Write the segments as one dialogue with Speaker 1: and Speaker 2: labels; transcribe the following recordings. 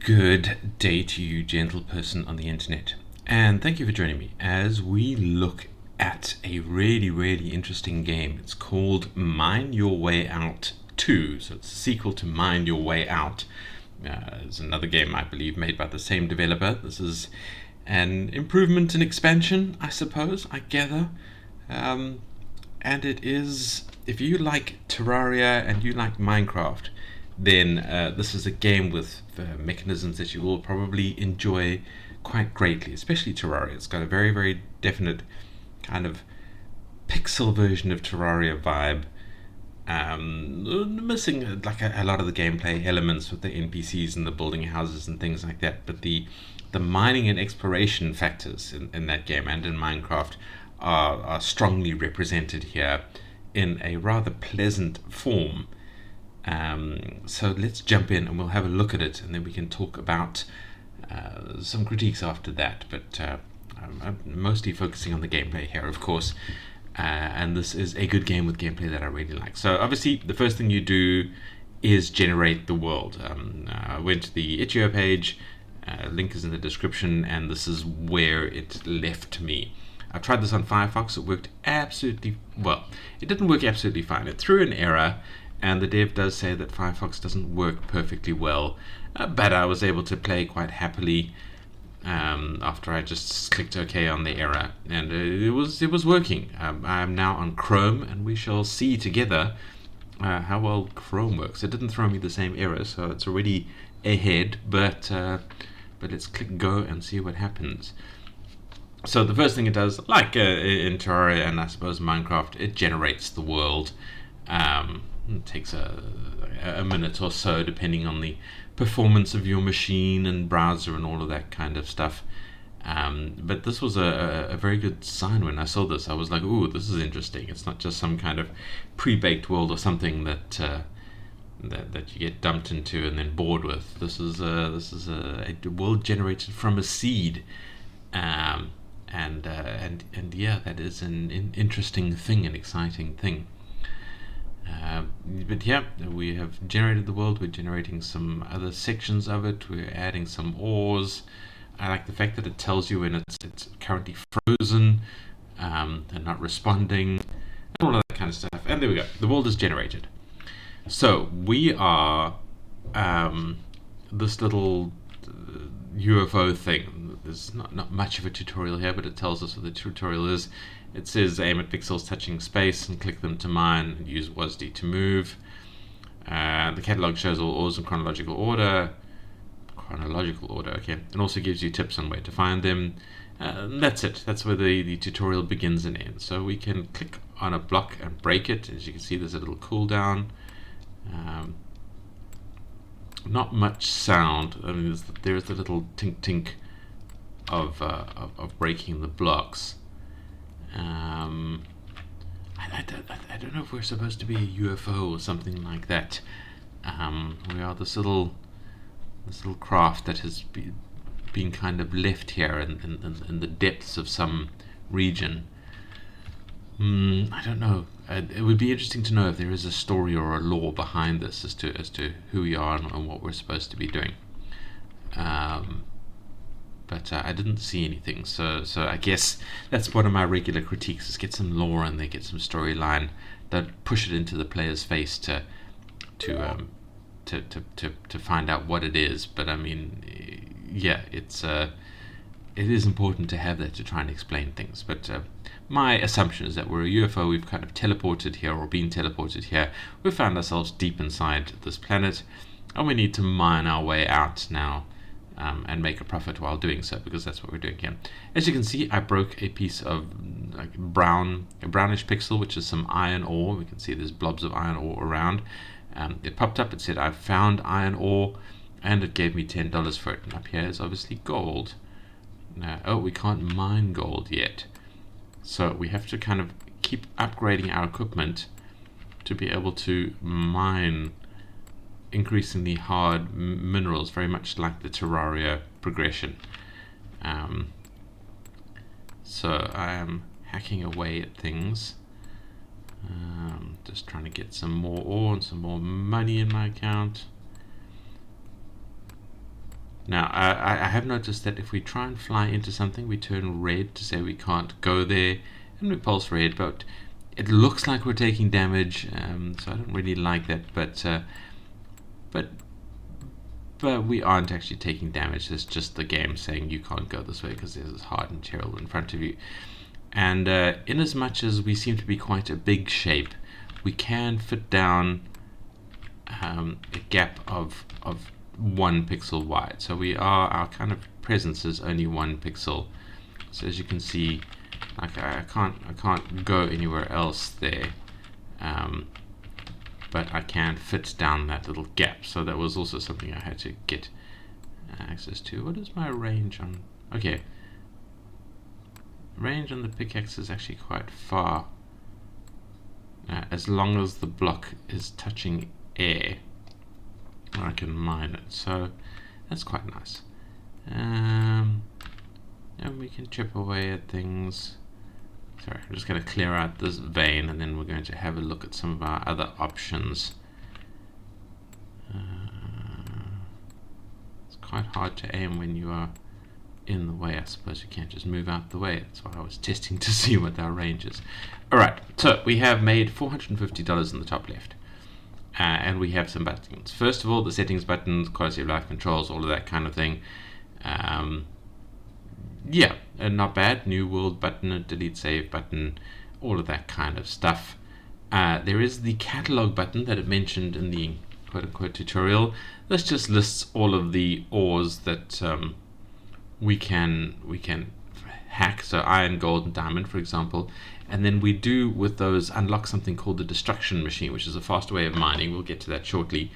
Speaker 1: Good day to you, gentle person on the internet, and thank you for joining me as we look at a really interesting game. It's called Mine Your Way Out 2, so it's a sequel to Mine Your Way Out. It's another game, I believe, made by the same developer. This is an improvement and expansion, I suppose, I gather. And it is, if you like Terraria and you like Minecraft, then this is a game with mechanisms that you will probably enjoy quite greatly, especially Terraria. It's got a very definite kind of pixel version of Terraria vibe, missing like a lot of the gameplay elements with the NPCs and the building houses and things like that, but the mining and exploration factors in that game and in Minecraft are strongly represented here in a rather pleasant form. So let's jump in and we'll have a look at it, and then we can talk about some critiques after that. But I'm mostly focusing on the gameplay here, of course. And this is a good game with gameplay that I really like. So obviously, the first thing you do is generate the world. I went to the itch.io page. Link is in the description, and this is where it left me. I tried this on Firefox. It worked absolutely well. It didn't work absolutely fine. It threw an error, and the dev does say that Firefox doesn't work perfectly well, but I was able to play quite happily after I just clicked OK on the error, and it was working. I'm now on Chrome, and we shall see together how well Chrome works. It didn't throw me the same error, so it's already ahead, but let's click go and see what happens. So the first thing it does, like in Terraria and I suppose Minecraft, it generates the world. It takes a minute or so, depending on the performance of your machine and browser and all of that kind of stuff. But this was a very good sign when I saw this. I was like, ooh, this is interesting. It's not just some kind of pre-baked world or something that you get dumped into and then bored with. This is a world generated from a seed. And yeah, that is an interesting thing, an exciting thing. But yeah, we have generated the world. We're generating some other sections of it. We're adding some ores. I like the fact that it tells you when it's currently frozen and not responding, and all of that kind of stuff. And there we go. The world is generated. So we are this little UFO thing. There's not much of a tutorial here, but it tells us what the tutorial is. It says aim at pixels touching space and click them to mine, and use WASD to move. The catalog shows all ores in chronological order. Okay. And also gives you tips on where to find them. That's it. That's where the tutorial begins and ends. So we can click on a block and break it. As you can see, there's a little cooldown. Not much sound. I mean, there's the little tink of breaking the blocks. I don't know if we're supposed to be a UFO or something like that. We are this little craft that has been kind of left here in the depths of some region. I don't know. It would be interesting to know if there is a story or a lore behind this as to who we are and what we're supposed to be doing. But I didn't see anything, so I guess that's one of my regular critiques: is get some lore and then get some storyline. Don't push it into the player's face to find out what it is. But I mean, yeah, it is important to have that to try and explain things. But my assumption is that we're a UFO. We've kind of teleported here, or been teleported here. We've found ourselves deep inside this planet, and we need to mine our way out now. And make a profit while doing so, because that's what we're doing here. As you can see, I broke a piece of like a brownish pixel, which is some iron ore. We can see there's blobs of iron ore around. It popped up, it said I found iron ore, and it gave me $10 for it. And up here is obviously gold. Oh, we can't mine gold yet. So we have to kind of keep upgrading our equipment to be able to mine increasingly hard minerals, very much like the Terraria progression. So I am hacking away at things, just trying to get some more ore and some more money in my account. Now, I have noticed that if we try and fly into something, we turn red to say we can't go there, and we pulse red, but it looks like we're taking damage, so I don't really like that, but we aren't actually taking damage. It's just the game saying you can't go this way because there's this hard material in front of you. And in as much as we seem to be quite a big shape, we can fit down a gap of 1 pixel wide. So our kind of presence is only 1 pixel. So as you can see, like I can't go anywhere else there, but I can fit down that little gap. So that was also something I had to get access to. What is my range on? Okay, range on the pickaxe is actually quite far, as long as the block is touching air, I can mine it. So that's quite nice. And we can chip away at things. Sorry, I'm just going to clear out this vein, and then we're going to have a look at some of our other options. It's quite hard to aim when you are in the way. I suppose you can't just move out the way. That's why I was testing to see what our range is. Alright, so we have made $450 in the top left. And we have some buttons. First of all, the settings buttons, quality of life controls, all of that kind of thing. Yeah, not bad. New world button, a delete save button, all of that kind of stuff. There is the catalog button that it mentioned in the quote-unquote tutorial. This just lists all of the ores that we can hack, so iron, gold, and diamond, for example. And then we do with those unlock something called the destruction machine, which is a fast way of mining. We'll get to that shortly.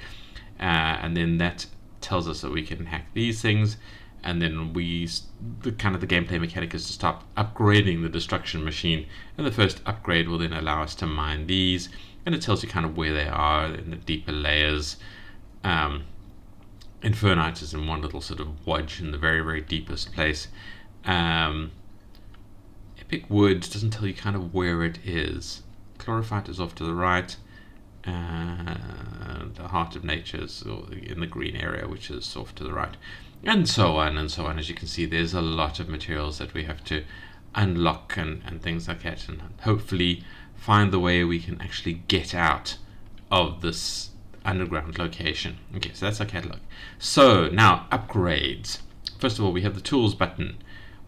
Speaker 1: And then that tells us that we can hack these things. And then the gameplay mechanic is to start upgrading the destruction machine. And the first upgrade will then allow us to mine these. And it tells you kind of where they are in the deeper layers. Infernite is in one little sort of wodge in the very, very deepest place. Epic Wood doesn't tell you kind of where it is. Chlorophyte is off to the right. The Heart of Nature is in the green area, which is off to the right. And so on and so on. As you can see, there's a lot of materials that we have to unlock and things like that. And hopefully find the way we can actually get out of this underground location. Okay, so that's our catalog. So now upgrades. First of all, we have the tools button,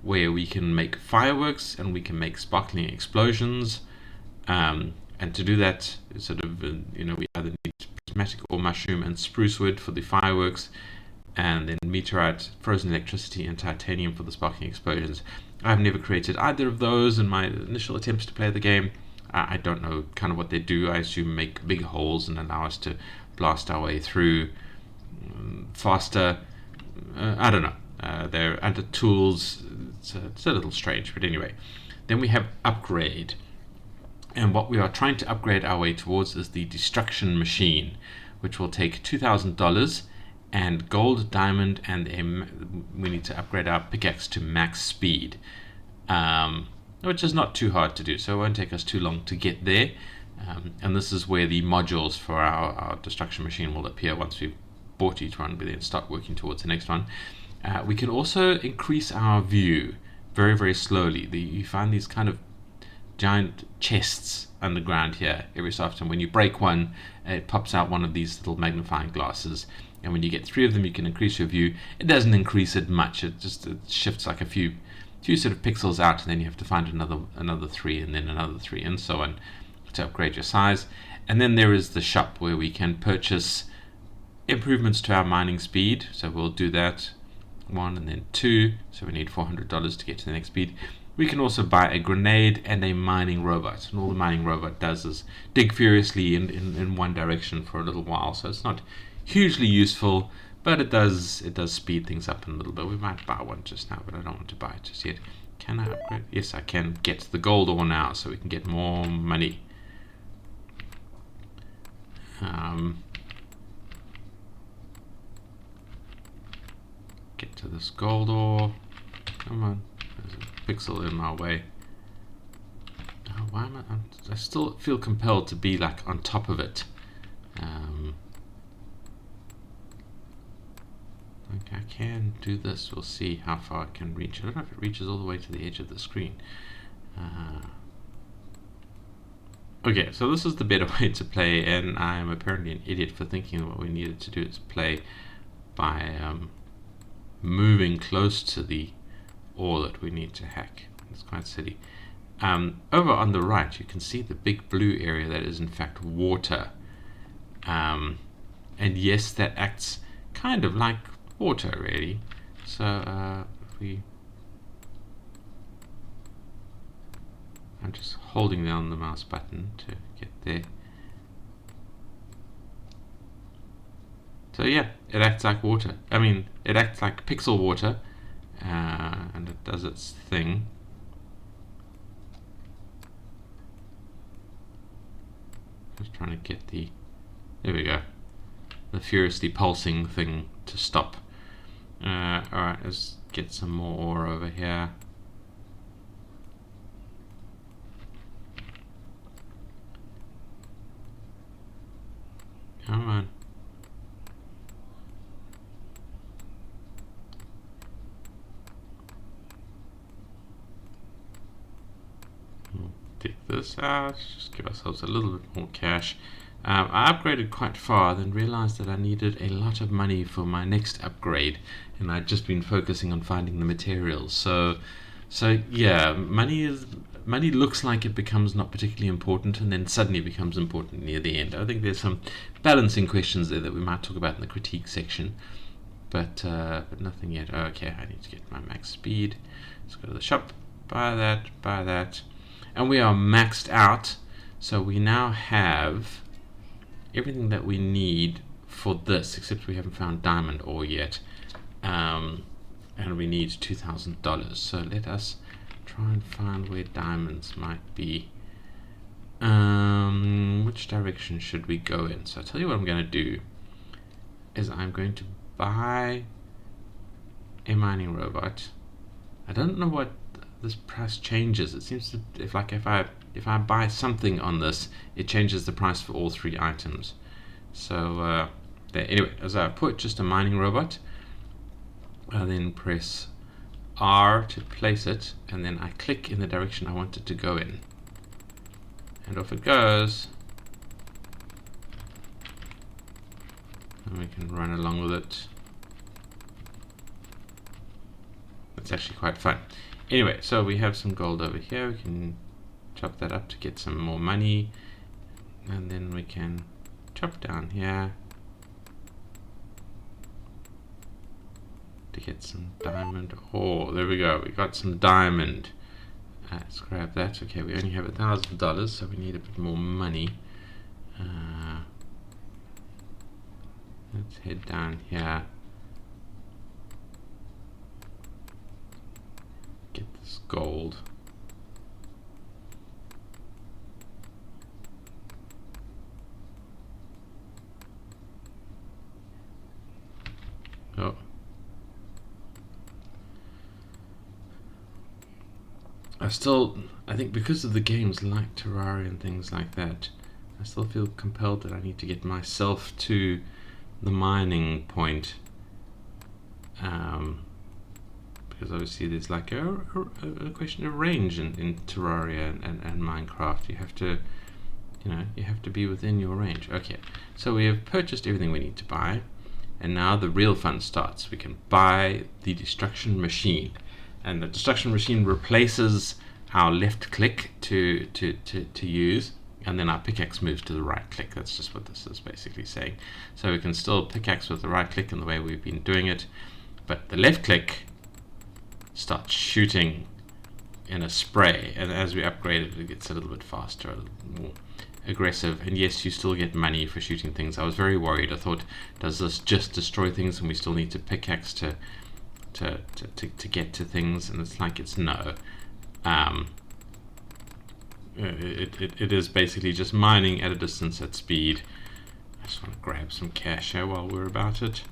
Speaker 1: where we can make fireworks and we can make sparkling explosions. And to do that, we either need prismatic ore, mushroom, and spruce wood for the fireworks, and then meteorite, frozen electricity, and titanium for the sparkling explosions. I've never created either of those in my initial attempts to play the game. I don't know kind of what they do. I assume make big holes and allow us to blast our way through faster. I don't know. They're under tools. It's a little strange, but anyway. Then we have upgrade. And what we are trying to upgrade our way towards is the destruction machine, which will take $2,000 and gold, diamond, and we need to upgrade our pickaxe to max speed, which is not too hard to do, so it won't take us too long to get there. And this is where the modules for our destruction machine will appear once we've bought each one. We then start working towards the next one. We can also increase our view very, very slowly. You find these kind of giant chests underground here. Every so often when you break one, it pops out one of these little magnifying glasses, and when you get 3 of them you can increase your view. It doesn't increase it much, it shifts like a few sort of pixels out, and then you have to find another 3 and then another 3 and so on to upgrade your size. And then there is the shop where we can purchase improvements to our mining speed, so we'll do that. 1 and then 2, so we need $400 to get to the next speed. We can also buy a grenade and a mining robot, and all the mining robot does is dig furiously in one direction for a little while, so it's not hugely useful, but it does speed things up a little bit. We might buy one just now, but I don't want to buy it just yet. Can I upgrade? Yes, I can get the gold ore now, so we can get more money. Get to this gold ore. Come on. There's a pixel in my way. Oh, why am I still feel compelled to be like on top of it. Okay, I can do this. We'll see how far it can reach. I don't know if it reaches all the way to the edge of the screen. Okay, so this is the better way to play, and I'm apparently an idiot for thinking that what we needed to do is play by moving close to the ore that we need to hack. It's quite silly. Over on the right, you can see the big blue area that is in fact water. And yes, that acts kind of like water, really. So if I'm just holding down the mouse button to get there. So yeah, it acts like water. I mean, it acts like pixel water, and it does its thing. Just trying to get the, there we go, the furiously pulsing thing to stop. Alright, let's get some more ore over here. Come on. We'll dig this out, just give ourselves a little bit more cash. I upgraded quite far, then realized that I needed a lot of money for my next upgrade, and I'd just been focusing on finding the materials. So yeah, money looks like it becomes not particularly important, and then suddenly becomes important near the end. I think there's some balancing questions there that we might talk about in the critique section, but nothing yet. Okay, I need to get my max speed. Let's go to the shop, buy that, and we are maxed out. So we now have everything that we need for this, except we haven't found diamond ore yet, and we need $2,000. So let us try and find where diamonds might be. Which direction should we go in? So I'll tell you what I'm going to do is I'm going to buy a mining robot. I don't know what this price changes. It seems to, if I buy something on this, it changes the price for all three items. So there. Anyway, as I purchased a mining robot, I then press R to place it, and then I click in the direction I want it to go in, and off it goes. And we can run along with it. It's actually quite fun. Anyway, so we have some gold over here. We can chop that up to get some more money, and then we can chop down here to get some diamond ore. There we go, we got some diamond. Let's grab that. Okay, we only have $1,000, so we need a bit more money. Let's head down here, get this gold. Oh. I think because of the games like Terraria and things like that, I still feel compelled that I need to get myself to the mining point, because obviously there's like a question of range in Terraria and Minecraft. You have to, you have to be within your range. Okay, so we have purchased everything we need to buy, and now the real fun starts. We can buy the destruction machine, and the destruction machine replaces our left click to use, and then our pickaxe moves to the right click. That's just what this is basically saying. So we can still pickaxe with the right click in the way we've been doing it, but the left click starts shooting in a spray, and as we upgrade it, it gets a little bit faster, a little more aggressive. And yes, you still get money for shooting things. I was very worried. I thought, does this just destroy things and we still need to pickaxe to get to things? And it's like, it's no. It is basically just mining at a distance at speed. I just want to grab some cash here while we're about it,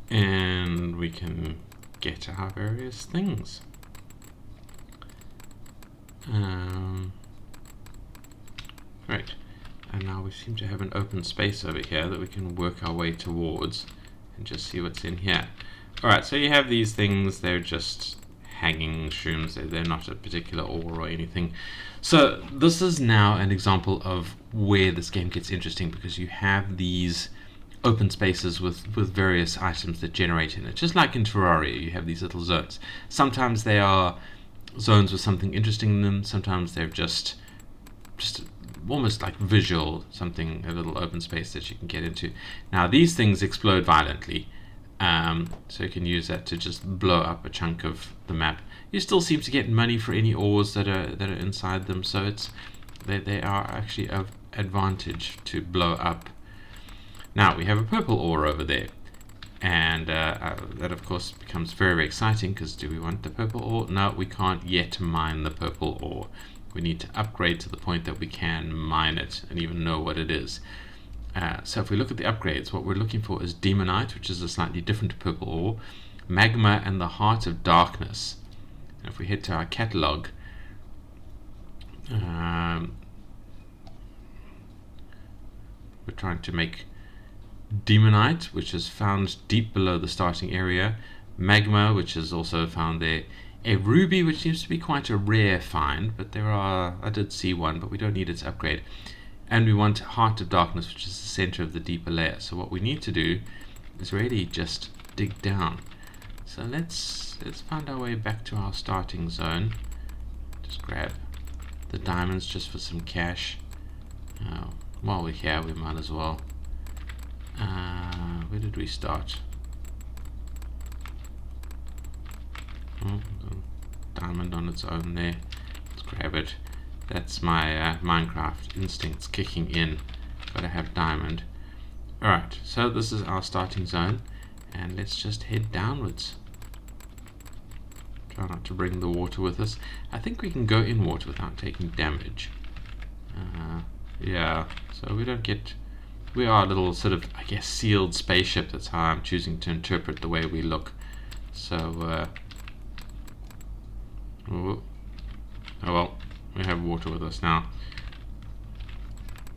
Speaker 1: and we can get our various things. Great. And now we seem to have an open space over here that we can work our way towards. and just see what's in here. Alright, so you have these things, they're just hanging shrooms, they're not a particular ore or anything. So this is now an example of where this game gets interesting, because you have these open spaces with various items that generate in it. Just like in Terraria, you have these little zones. Sometimes they are zones with something interesting in them, sometimes they're just almost like visual, something, a little open space that you can get into. Now these things explode violently, so you can use that to just blow up a chunk of the map. You still seem to get money for any ores that are inside them, so they are actually of advantage to blow up. Now we have a purple ore over there, and that of course becomes very, very exciting, because do we want the purple ore? No, we can't yet mine the purple ore. We need to upgrade to the point that we can mine it and even know what it is. So if we look at the upgrades, what we're looking for is Demonite, which is a slightly different purple ore, Magma, and the Heart of Darkness. And if we head to our catalog, we're trying to make Demonite, which is found deep below the starting area, Magma, which is also found there, a ruby, which seems to be quite a rare find, but I did see one, but we don't need it to upgrade. And we want Heart of Darkness, which is the center of the deeper layer. So what we need to do is really just dig down. So let's find our way back to our starting zone. Just grab the diamonds just for some cash. While we're here, we might as well. Where did we start? Oh, diamond on its own there. Let's grab it. That's my Minecraft instincts kicking in. Gotta have diamond. Alright, so this is our starting zone, and let's just head downwards. Try not to bring the water with us. I think we can go in water without taking damage. Yeah, so we are a little sort of, I guess, sealed spaceship. That's how I'm choosing to interpret the way we look. So, oh well, we have water with us now.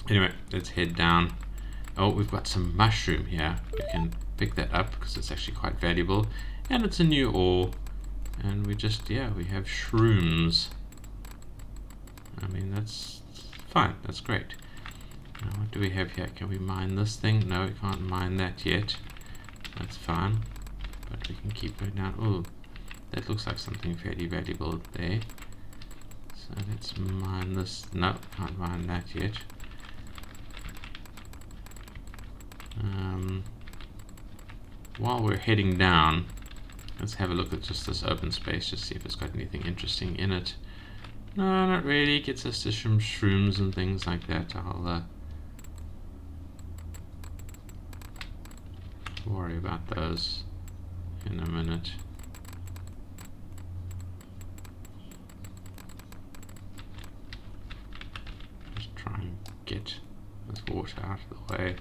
Speaker 1: Anyway, let's head down. Oh, we've got some mushroom here. You can pick that up because it's actually quite valuable. And it's a new ore. And we just, we have shrooms. I mean, that's fine. That's great. Now, what do we have here? Can we mine this thing? No, we can't mine that yet. That's fine. But we can keep going down. Oh, that looks like something fairly valuable there. So let's mine this. No, can't mine that yet. While we're heading down, let's have a look at just this open space, just see if it's got anything interesting in it. No, not really. It gets us to some shrooms and things like that. I'll worry about those in a minute. Just try and get this water out of the way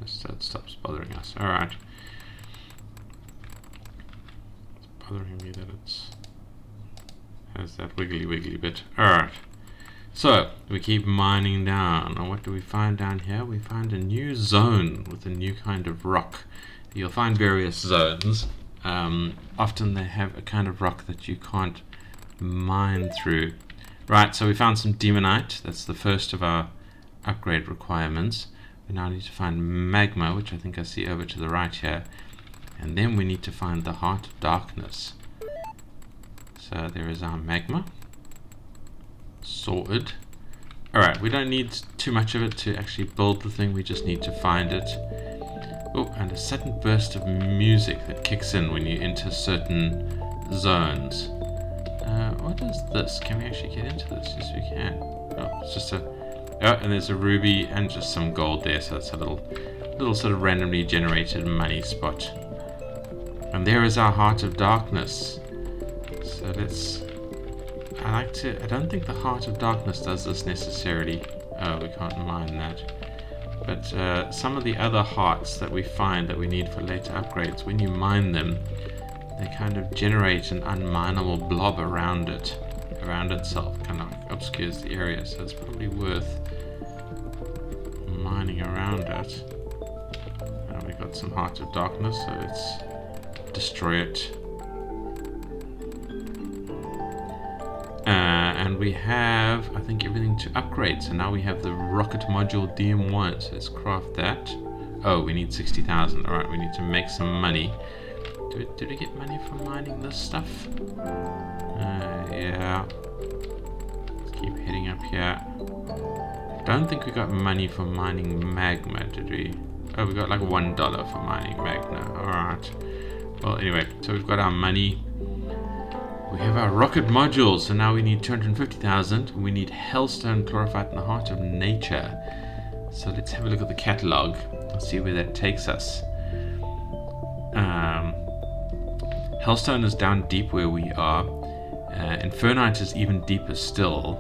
Speaker 1: so it stops bothering us. Alright. It's bothering me that it's has that wiggly bit. Alright. So we keep mining down, and what do we find down here? We find a new zone with a new kind of rock. You'll find various zones. Often they have a kind of rock that you can't mine through. Right, so we found some Demonite. That's the first of our upgrade requirements. We now need to find Magma, which I think I see over to the right here. And then we need to find the Heart of Darkness. So there is our Magma. Sorted. Alright, we don't need too much of it to actually build the thing, we just need to find it. Oh, and a sudden burst of music that kicks in when you enter certain zones. What is this? Can we actually get into this? Yes, we can. Oh, it's just and there's a ruby and just some gold there, so it's a little sort of randomly generated money spot. And there is our Heart of Darkness. So let's... I don't think the Heart of Darkness does this necessarily. Oh, we can't mine that. But some of the other hearts that we find that we need for later upgrades, when you mine them, they kind of generate an unmineable blob around itself, kind of obscures the area, so it's probably worth mining around it. we've got some Heart of Darkness, so let's destroy it. And we have, I think, everything to upgrade. So now we have the rocket module DM1. So let's craft that. Oh, we need 60,000. Alright, we need to make some money. Did we get money from mining this stuff? Yeah. Let's keep heading up here. Don't think we got money for mining magma, did we? Oh, we got like $1 for mining magma. Alright. Well, anyway, so we've got our money. We have our rocket modules, so now we need 250,000. We need Hellstone, Chlorophyte, and the Heart of Nature. So let's have a look at the catalog and see where that takes us. Hellstone is down deep where we are. Infernite is even deeper still.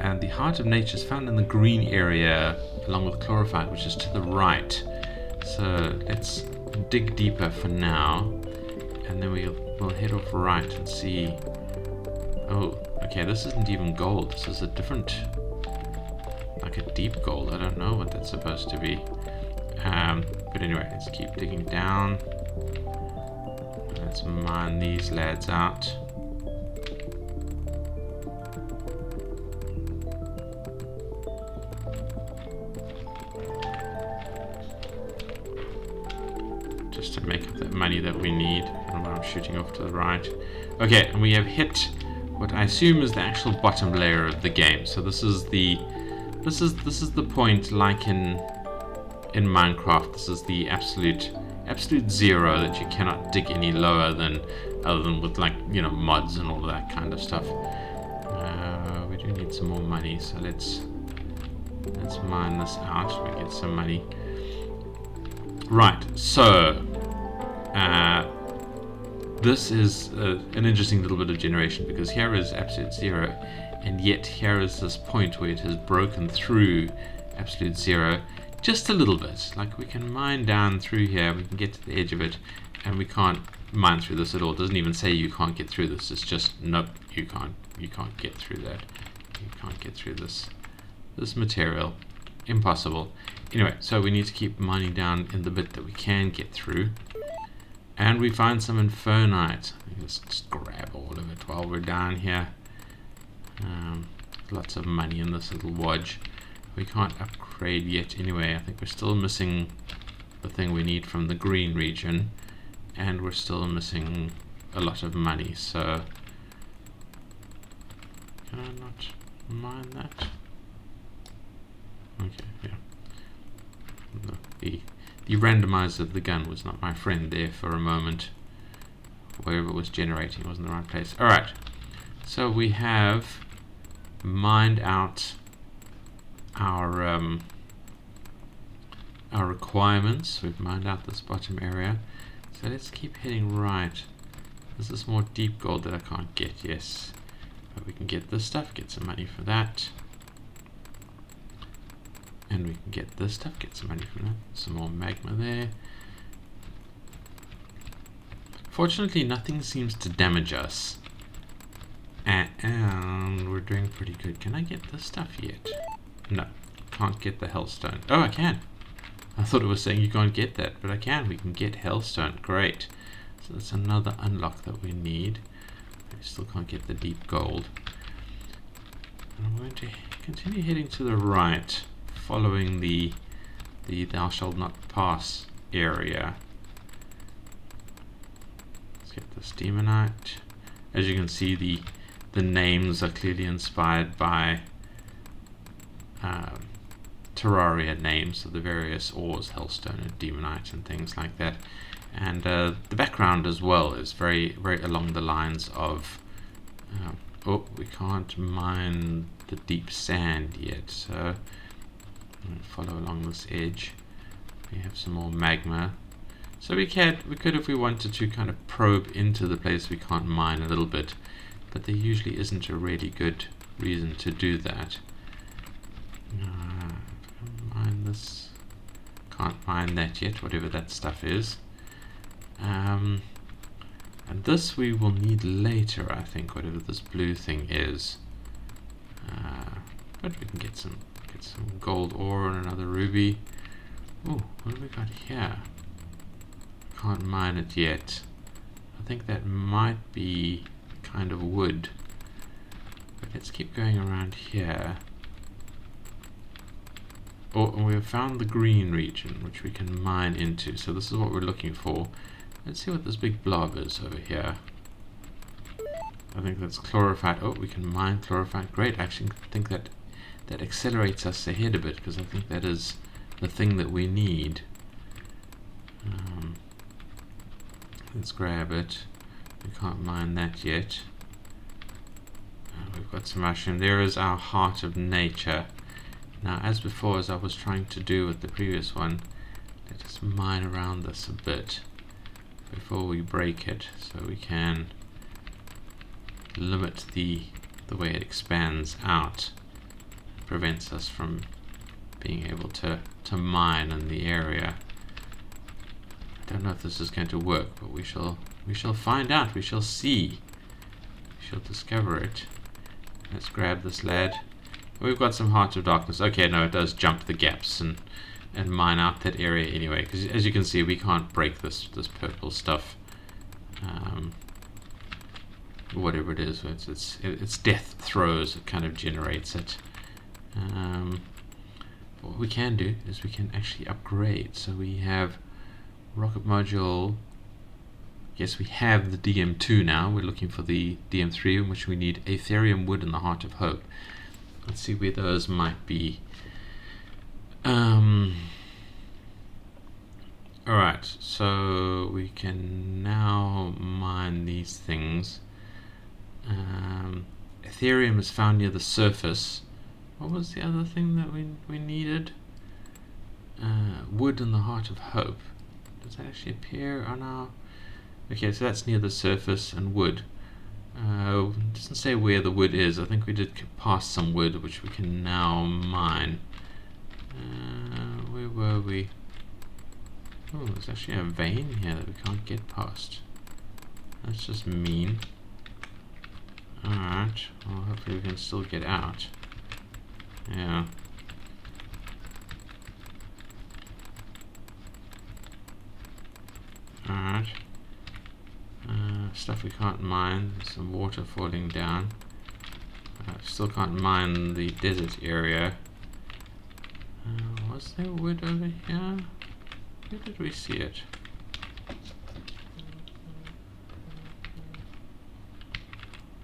Speaker 1: And the Heart of Nature is found in the green area along with Chlorophyte, which is to the right. So let's dig deeper for now. And then we'll head off right and see. Oh, okay, this isn't even gold. This is a different, like a deep gold. I don't know what that's supposed to be. But anyway, let's keep digging down. Let's mine these lads out. Just to make up that money that we need. I don't know what I'm shooting off to the right. Okay, and we have hit what I assume is the actual bottom layer of the game. So this is the point, like in Minecraft. This is the absolute zero that you cannot dig any lower than, other than with, like, you know, mods and all of that kind of stuff. We do need some more money, so let's mine this out. We get some money. Right, so this is an interesting little bit of generation, because here is absolute zero, and yet here is this point where it has broken through absolute zero just a little bit. Like, we can mine down through here, we can get to the edge of it, and we can't mine through this at all. It doesn't even say you can't get through this. It's just, nope, you can't get through that. You can't get through this material. Impossible. Anyway, so we need to keep mining down in the bit that we can get through. And we find some Infernite. Let's just grab all of it while we're down here. Lots of money in this little wodge. We can't upgrade yet anyway. I think we're still missing the thing we need from the green region. And we're still missing a lot of money, so... Can I not mine that? Okay, yeah. The randomizer of the gun was not my friend there for a moment. Wherever it was generating was in the right place. Alright, so we have mined out our requirements. We've mined out this bottom area. So let's keep heading right. This is more deep gold that I can't get, yes. But we can get this stuff, get some money for that. And we can get this stuff, get some money from that. Some more magma there. Fortunately, nothing seems to damage us. And we're doing pretty good. Can I get this stuff yet? No, can't get the Hellstone. Oh, I can. I thought it was saying you can't get that, but I can. We can get Hellstone. Great. So that's another unlock that we need. We still can't get the deep gold. And I'm going to continue heading to the right, following the thou shalt not pass area. Let's get this demonite. As you can see, the names are clearly inspired by Terraria names of the various ores, hellstone and demonite and things like that. And the background as well is very, very along the lines of oh, we can't mine the deep sand yet, so I'm going to follow along this edge. We have some more magma, so we could, if we wanted to, kind of probe into the place we can't mine a little bit, but there usually isn't a really good reason to do that. Mine this. Can't mine that yet, whatever that stuff is. And this we will need later, I think, whatever this blue thing is. But we can get some gold ore and another ruby. Oh, what have we got here? can't mine it yet. I think that might be kind of wood. But let's keep going around here. Oh, and we've found the green region, which we can mine into. So this is what we're looking for. Let's see what this big blob is over here. I think that's chlorophyte. Oh, we can mine chlorophyte. Great. I actually think that accelerates us ahead a bit, because I think that is the thing that we need. Let's grab it. We can't mine that yet. We've got some mushroom. There is our heart of nature. Now, as before, as I was trying to do with the previous one, let us mine around this a bit before we break it, so we can limit the way it expands out. It prevents us from being able to mine in the area. I don't know if this is going to work, but we shall find out. We shall see. We shall discover it. Let's grab this lad. We've got some Heart of Darkness. Okay, no, it does jump the gaps and mine out that area anyway, because as you can see, we can't break this purple stuff. Whatever it is, it's death throws. It kind of generates it. What we can do is we can actually upgrade. So we have rocket module. Yes, we have the DM2 now. We're looking for the DM3, in which we need Aetherium wood and the Heart of Hope. Let's see where those might be. Alright, so we can now mine these things. Aetherium is found near the surface. What was the other thing that we needed? Wood and the Heart of Hope. Does that actually appear on our... Okay, so that's near the surface, and wood. It doesn't say where the wood is. I think we did pass some wood, which we can now mine. Where were we? Oh, there's actually a vein here that we can't get past. That's just mean. Alright, well, hopefully we can still get out. Yeah. Alright. Stuff we can't mine. There's some water falling down. Still can't mine the desert area. Was there wood over here? Where did we see it?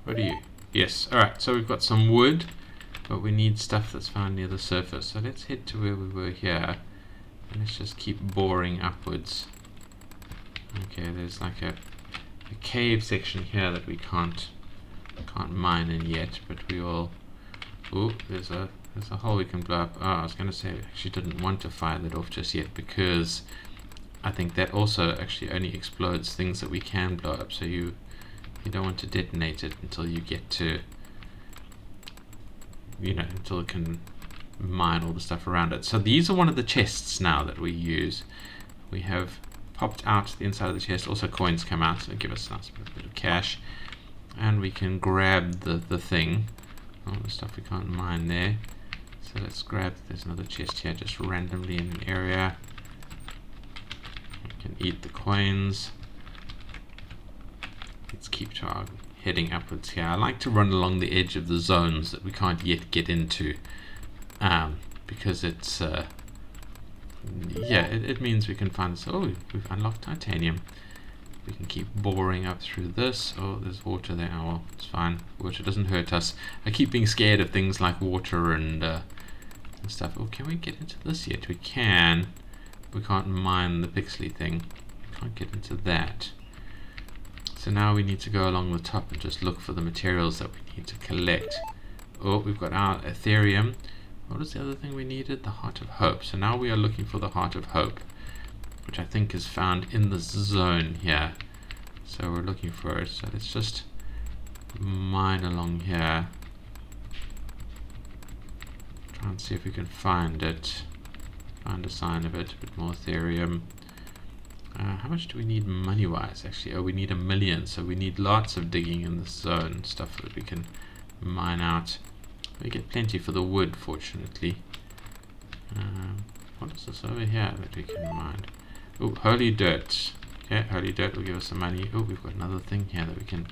Speaker 1: What are you? Yes. Alright, so we've got some wood, but we need stuff that's found near the surface. So let's head to where we were here, and let's just keep boring upwards. Okay, there's like a cave section here that we can't mine in yet, but we will. Oh, there's a hole we can blow up. Oh, I was going to say I actually didn't want to fire that off just yet, because I think that also actually only explodes things that we can blow up. So you don't want to detonate it until you get to, until it can mine all the stuff around it. So these are one of the chests now that we use. We have popped out the inside of the chest. Also coins come out, so give us a nice bit of cash. And we can grab the thing. All the stuff we can't mine there. So let's grab, there's another chest here just randomly in an area. We can eat the coins. Let's keep to our heading upwards here. I like to run along the edge of the zones that we can't yet get into, because it's it means we can find this. Oh, we've unlocked titanium. We can keep boring up through this. Oh, there's water there. Oh, well, it's fine. Water doesn't hurt us. I keep being scared of things like water and stuff. Oh, can we get into this yet? We can. We can't mine the pixely thing. We can't get into that. So now we need to go along the top and just look for the materials that we need to collect. Oh, we've got our Aetherium. What was the other thing we needed? The Heart of Hope. So now we are looking for the Heart of Hope, which I think is found in this zone here. So we're looking for it. So let's just mine along here. Try and see if we can find it. Find a sign of it. A bit more Aetherium. How much do we need money-wise, actually? Oh, we need 1 million. So we need lots of digging in this zone. Stuff that we can mine out. We get plenty for the wood, fortunately. What is this over here that we can mine? Oh, holy dirt. Okay, holy dirt will give us some money. Oh, we've got another thing here that we can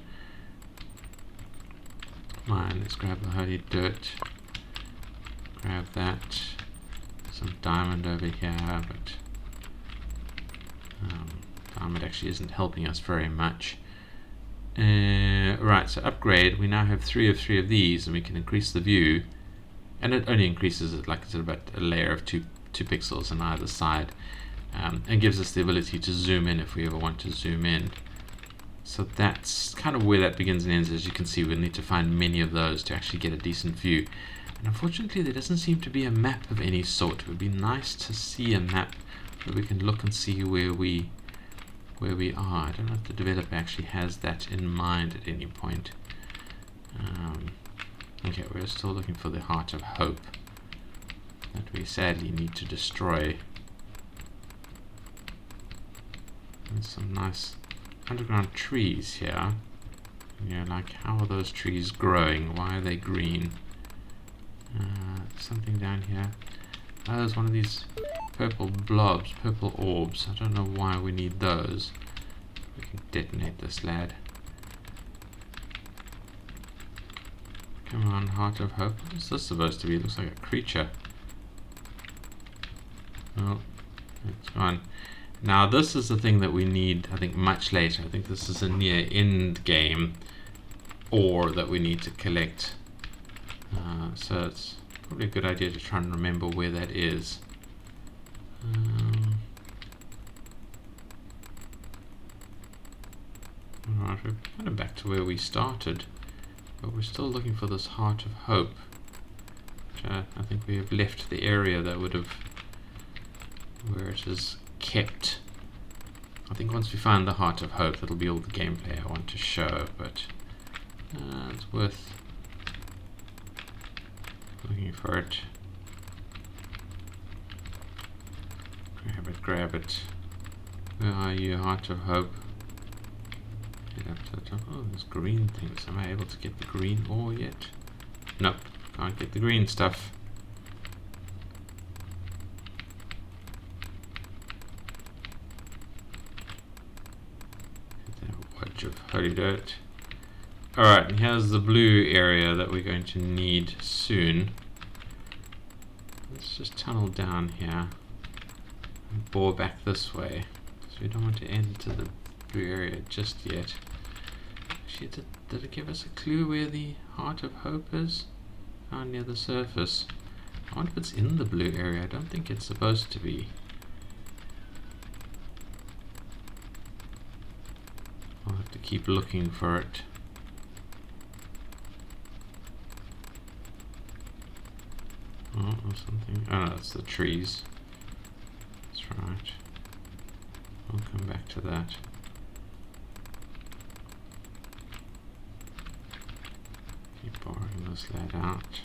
Speaker 1: mine. Let's grab the holy dirt. Grab that. Some diamond over here, but diamond actually isn't helping us very much. Right, so upgrade. We now have 3 of these, and we can increase the view. And it only increases it, like I said, about a layer of 2 pixels on either side. And gives us the ability to zoom in if we ever want to zoom in. So that's kind of where that begins and ends. As you can see, we'll need to find many of those to actually get a decent view. And unfortunately, there doesn't seem to be a map of any sort. It would be nice to see a map where we can look and see where we are. I don't know if the developer actually has that in mind at any point. Okay, we're still looking for the Heart of Hope that we sadly need to destroy. There's some nice underground trees here. Yeah, like, how are those trees growing? Why are they green? Something down here. Oh, there's one of these purple blobs, purple orbs. I don't know why we need those. We can detonate this lad. Come on, Heart of Hope. What is this supposed to be? It looks like a creature. Oh, it's gone. Now this is the thing that we need, I think, much later. I think this is a near end game ore that we need to collect. So it's probably a good idea to try and remember where that is. Alright, we're kind of back to where we started, but we're still looking for this Heart of Hope. Which I think we have left the area that would have, where it is kept. I think once we find the Heart of Hope, that'll be all the gameplay I want to show, but it's worth looking for it. Grab it. Where are you, Heart of Hope? Get up to the top. Oh, there's green things. Am I able to get the green ore yet? Nope, can't get the green stuff. Of holy dirt. Alright, and here's the blue area that we're going to need soon. Let's just tunnel down here and bore back this way, because we don't want to enter the blue area just yet. Actually, did it give us a clue where the Heart of Hope is? Oh, near the surface. I wonder if it's in the blue area. I don't think it's supposed to be. I'll have to keep looking for it. Oh, or something. Oh, no, it's the trees. That's right. I'll come back to that. Keep borrowing this lad out.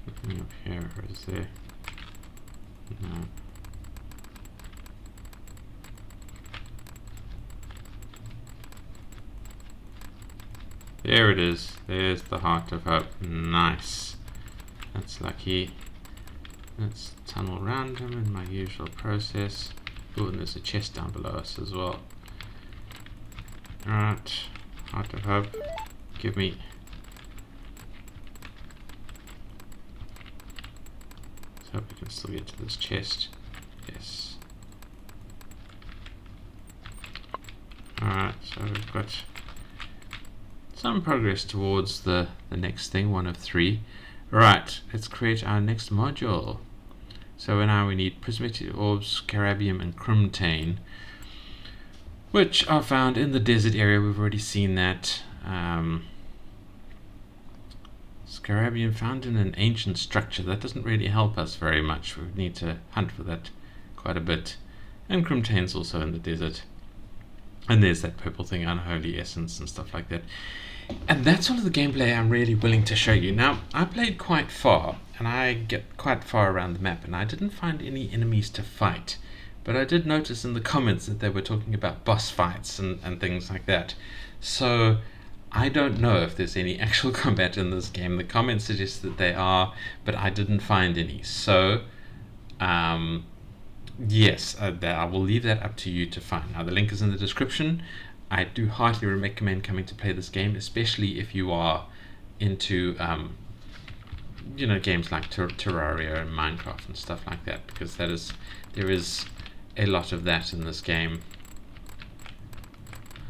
Speaker 1: Looking up here, is there? No. There it is. There's the Heart of Hope. Nice. That's lucky. Let's tunnel around him in my usual process. Oh, and there's a chest down below us as well. Alright. Heart of Hope. Give me. Let's hope we can still get to this chest. Yes. Alright, so we've got some progress towards the next thing, 1 of 3. Right, let's create our next module. So now we need prismatic orbs, carabium and crimtane, which are found in the desert area. We've already seen that. Scarabium found in an ancient structure. That doesn't really help us very much. We need to hunt for that quite a bit. And crimtane's also in the desert. And there's that purple thing, unholy essence and stuff like that. And that's all of the gameplay I'm really willing to show you. Now, I played quite far, and I get quite far around the map, and I didn't find any enemies to fight. But I did notice in the comments that they were talking about boss fights and things like that. So I don't know if there's any actual combat in this game. The comments suggest that they are, but I didn't find any. So Yes, I will leave that up to you to find. Now, the link is in the description. I do heartily recommend coming to play this game, especially if you are into games like Terraria and Minecraft and stuff like that, because there is a lot of that in this game.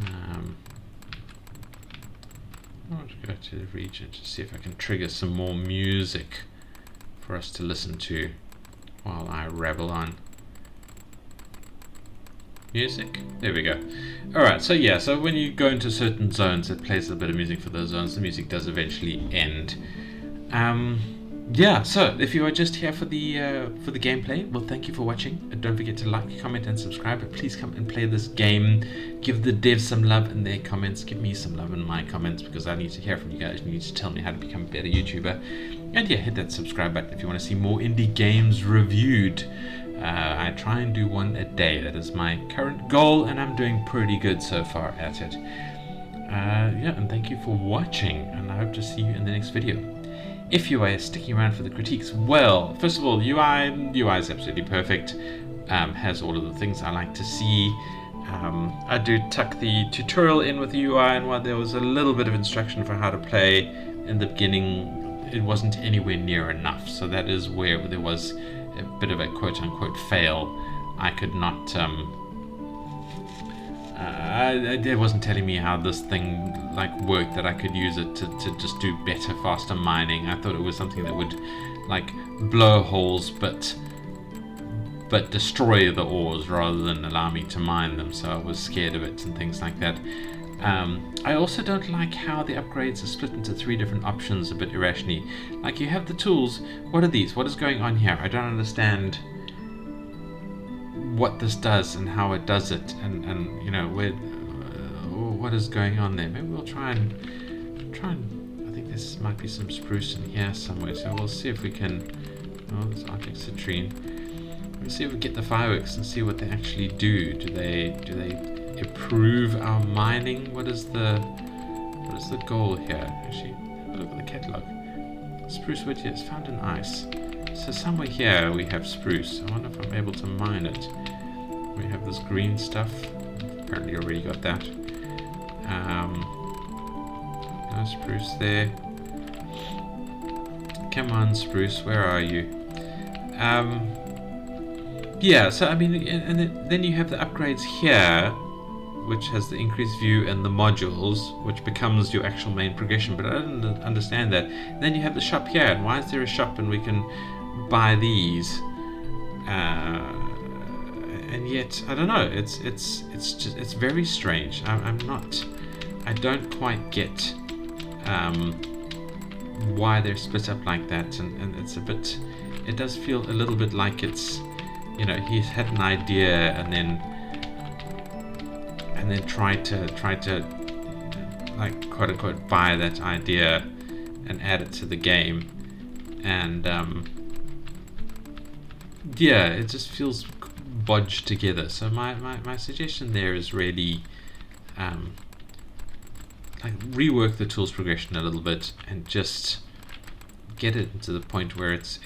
Speaker 1: I want to go to the region to see if I can trigger some more music for us to listen to while I rabble on. Music. There we go. Alright, so yeah, so when you go into certain zones, it plays a bit of music for those zones. The music does eventually end. Yeah, so if you are just here for the gameplay, well, thank you for watching. Don't forget to like, comment, and subscribe. But please come and play this game. Give the devs some love in their comments. Give me some love in my comments, because I need to hear from you guys. You need to tell me how to become a better YouTuber. And yeah, hit that subscribe button if you want to see more indie games reviewed. I try and do one a day. That is my current goal, and I'm doing pretty good so far at it. Yeah, and thank you for watching, and I hope to see you in the next video. If you are sticking around for the critiques, well, first of all, UI is absolutely perfect. Has all of the things I like to see. I do tuck the tutorial in with the UI, and while there was a little bit of instruction for how to play in the beginning, it wasn't anywhere near enough. So that is where there was a bit of a quote-unquote fail. I could not it wasn't telling me how this thing worked, that I could use it to just do better, faster mining. I thought it was something that would blow holes but destroy the ores rather than allow me to mine them, so I was scared of it and things like that. I also don't like how the upgrades are split into 3 different options a bit irrationally. You have the tools. What are these? What is going on here? I don't understand what this does and how it does it, and where what is going on there. Maybe we'll try and I think this might be some spruce in here somewhere, so we'll see if we can. Oh, there's Arctic citrine. Let's see if we get the fireworks and see what they actually do. Do they improve our mining? What is the goal here? Actually, look at the catalog. Spruce wood, yes, found in ice. So somewhere here we have spruce. I wonder if I'm able to mine it. We have this green stuff. Apparently already got that. No spruce there. Come on, spruce, where are you? Yeah, so I mean, and then you have the upgrades here, which has the increased view and the modules, which becomes your actual main progression. But I don't understand that. And then you have the shop here, and why is there a shop and we can buy these? And yet, I don't know. It's very strange. I don't quite get why they're split up like that, and it's a bit. It does feel a little bit like it's, he's had an idea and then tried to quote unquote buy that idea and add it to the game, and yeah, it just feels bodged together. So my suggestion there is really rework the tools progression a little bit and just get it to the point where it's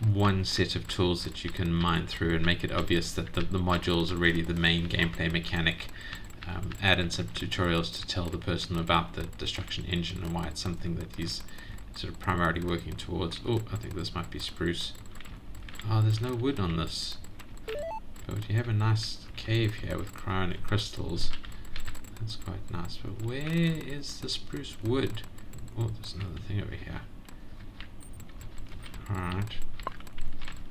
Speaker 1: one set of tools that you can mine through, and make it obvious that the modules are really the main gameplay mechanic. Add in some tutorials to tell the person about the destruction engine and why it's something that he's sort of primarily working towards. Oh, I think this might be spruce. Oh, there's no wood on this. But you have a nice cave here with cryonic crystals. That's quite nice. But where is the spruce wood? Oh, there's another thing over here. Alright.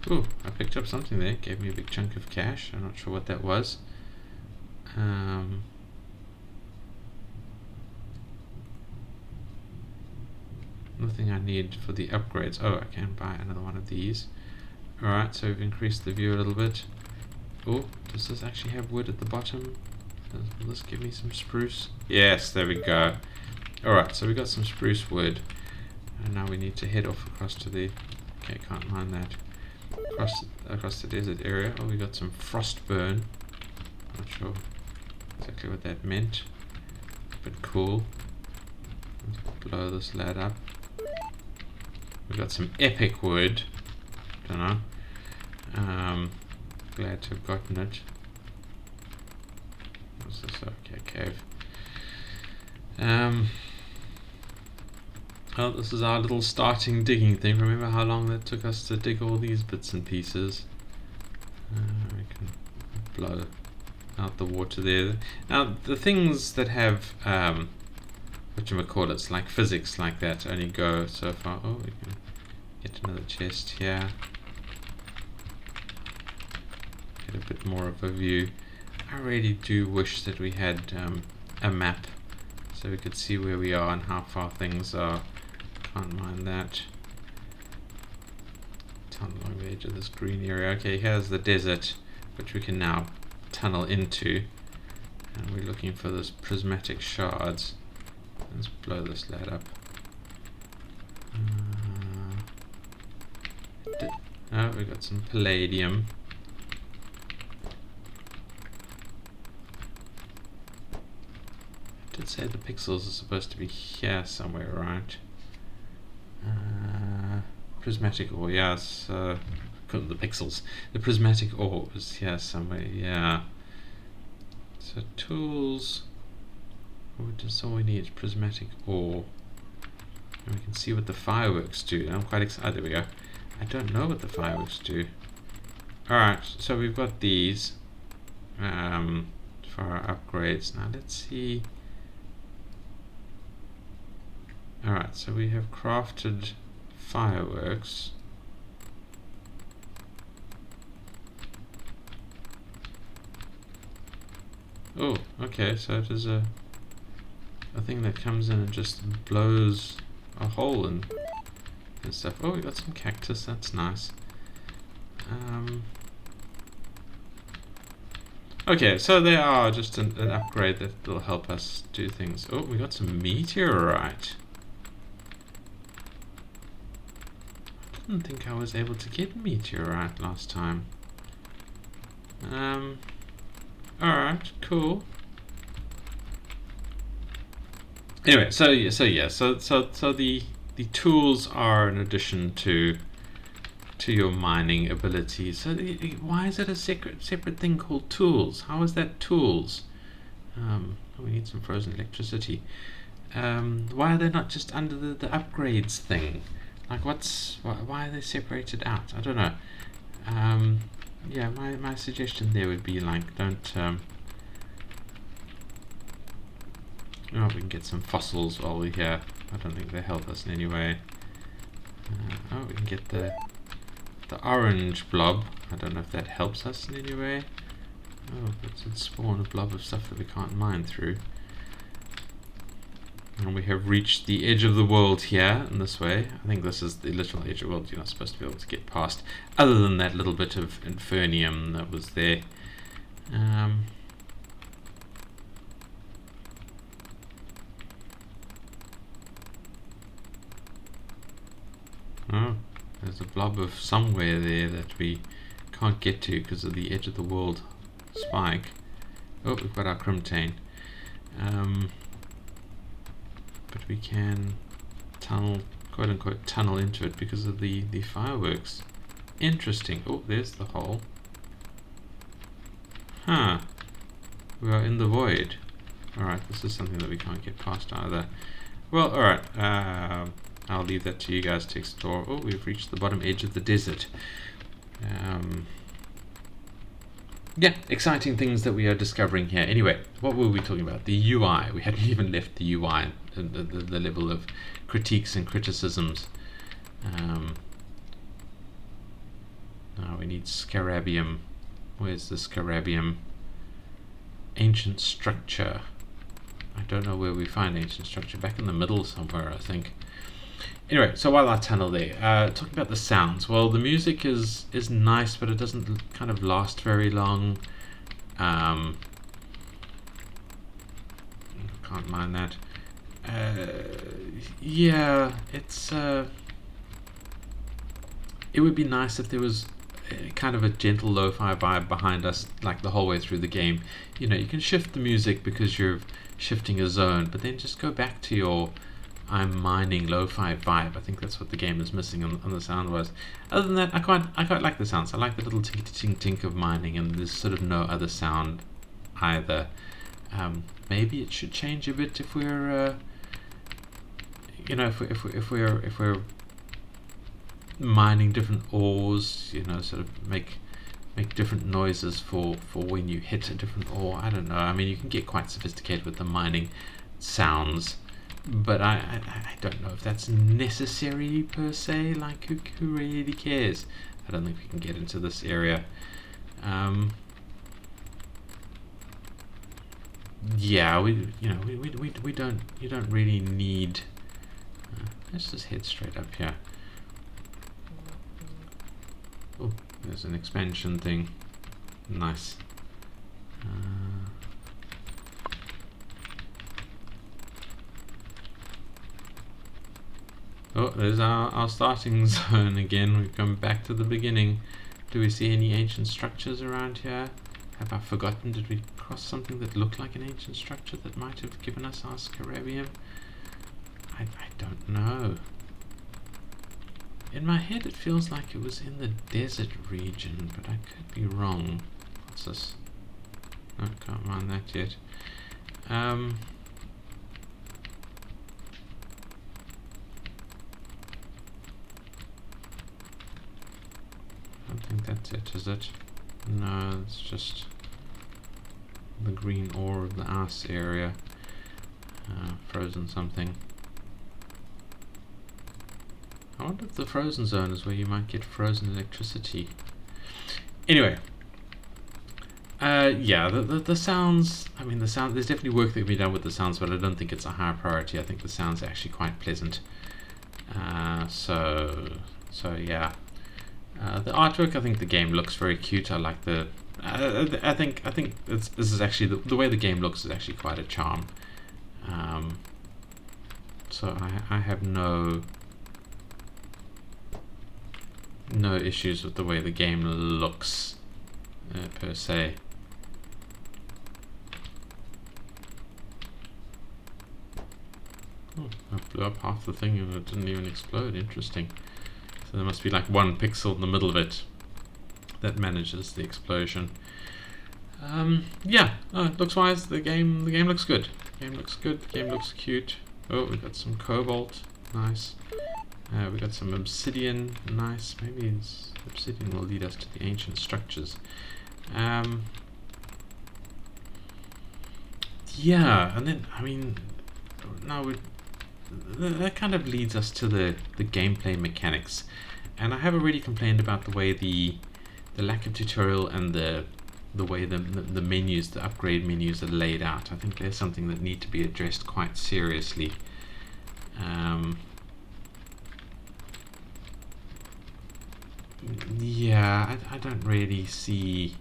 Speaker 1: Oh, I picked up something there. Gave me a big chunk of cash. I'm not sure what that was. Nothing I need for the upgrades. Oh, I can buy another one of these. Alright, so we've increased the view a little bit. Oh, does this actually have wood at the bottom? Will this give me some spruce? Yes, there we go. Alright, so we got some spruce wood. And now we need to head off across to the... Okay, can't mine that. Across the desert area. Oh, we got some frostburn. Not sure exactly what that meant, but cool. Blow this lad up. We've got some epic wood. Don't know. Glad to have gotten it. What's this? Okay, cave. Oh, this is our little starting digging thing. Remember how long that took us to dig all these bits and pieces? We can blow out the water there. Now, the things that have whatchamacallits, like physics like that, only go so far. Oh, we can get another chest here. Get a bit more of a view. I really do wish that we had a map so we could see where we are and how far things are. Can't mind that. Tunnel along the edge of this green area. Okay, here's the desert, which we can now tunnel into. And we're looking for this prismatic shards. Let's blow this lad up. Oh, we got some palladium. Did say the pixels are supposed to be here somewhere, right? Prismatic ore, yes. The pixels. The prismatic ore is here somewhere, yeah. So tools. What is all we need? Prismatic ore. And we can see what the fireworks do. I'm quite excited. There we go. I don't know what the fireworks do. Alright, so we've got these for our upgrades. Now let's see. Alright, so we have crafted fireworks. Oh, okay, so it is a thing that comes in and just blows a hole and stuff. Oh, we got some cactus, that's nice. Okay, so they are just an upgrade that will help us do things. Oh, we got some meteorite. I didn't think I was able to get meteorite last time. Alright, cool. Anyway, so the tools are an addition to your mining ability. So why is it a separate thing called tools? How is that tools? We need some frozen electricity. Why are they not just under the upgrades thing? Like why are they separated out? I don't know. Yeah, my suggestion there would be like don't. Oh, we can get some fossils while we're here. I don't think they help us in any way. Oh, we can get the orange blob. I don't know if that helps us in any way. Oh, it's spawn a blob of stuff that we can't mine through. And we have reached the edge of the world here in this way. I think this is the literal edge of the world you're not supposed to be able to get past, other than that little bit of infernium that was there. Oh, there's a blob of somewhere there that we can't get to because of the edge of the world spike. Oh, we've got our crimtane. But we can tunnel, quote unquote, tunnel into it because of the fireworks. Interesting. Oh, there's the hole. Huh. We are in the void. Alright, this is something that we can't get past either. Well, alright. I'll leave that to you guys to explore. Oh, we've reached the bottom edge of the desert. Yeah, exciting things that we are discovering here. Anyway, what were we talking about? The UI. We hadn't even left the UI and the level of critiques and criticisms. Now we need scarabium. Where's the scarabium? Ancient structure. I don't know where we find ancient structure. Back in the middle somewhere, I think. Anyway, so while I tunnel there, talking about the sounds. Well, the music is nice, but it doesn't kind of last very long. Can't mind that. Yeah, it's it would be nice if there was kind of a gentle lo-fi vibe behind us, like the whole way through the game. You know, you can shift the music because you're shifting a zone, but then just go back to your I'm mining lo-fi vibe. I think that's what the game is missing on the sound was. Other than that, I quite like the sounds. I like the little tink tink tink of mining, and there's sort of no other sound either. Maybe it should change a bit if we're if we're mining different ores, sort of make different noises for when you hit a different ore. I don't know. I mean, you can get quite sophisticated with the mining sounds, but I don't know if that's necessary per se. Like, who really cares? I don't think we can get into this area. Yeah, we don't. You don't really need. Let's just head straight up here. Oh, there's an expansion thing. Nice. Oh, there's our starting zone again. We've come back to the beginning. Do we see any ancient structures around here? Have I forgotten? Did we cross something that looked like an ancient structure that might have given us our scarabium? I don't know. In my head it feels like it was in the desert region, but I could be wrong. What's this? No, can't mine that yet. I don't think that's it, is it? No, it's just the green ore of the ice area. Frozen something. I wonder if the frozen zone is where you might get frozen electricity. Anyway, yeah, the sounds. I mean, the sound. There's definitely work that can be done with the sounds, but I don't think it's a high priority. I think the sounds are actually quite pleasant. So yeah. The artwork. I think the game looks very cute. I like the. I think this is actually the way the game looks is actually quite a charm. So I have no issues with the way the game looks per se. Oh, I blew up half the thing and it didn't even explode. Interesting. So there must be like one pixel in the middle of it that manages the explosion. Yeah, looks wise, the game looks good. The game looks good. The game looks cute. Oh, we got some cobalt. Nice. We got some obsidian. Nice. Maybe obsidian will lead us to the ancient structures. Yeah, and then I mean, now that kind of leads us to the gameplay mechanics, and I have already complained about the way the lack of tutorial and the way the menus, the upgrade menus are laid out. I think there's something that need to be addressed quite seriously. Yeah, I don't really see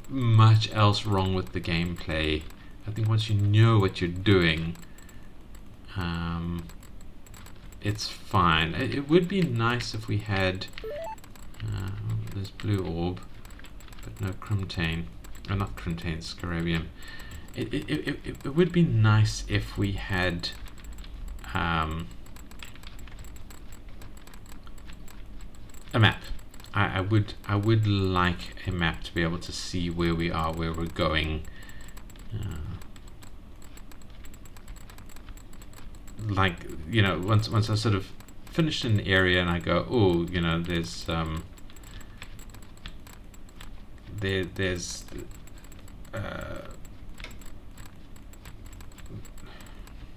Speaker 1: much else wrong with the gameplay. I think once you know what you're doing, it's fine. It would be nice if we had there's blue orb, but no crimtane. Oh, not crimtane, scarabium. It would be nice if we had a map. I would like a map to be able to see where we are, where we're going. Like, once I sort of finished an area and I go, oh, there's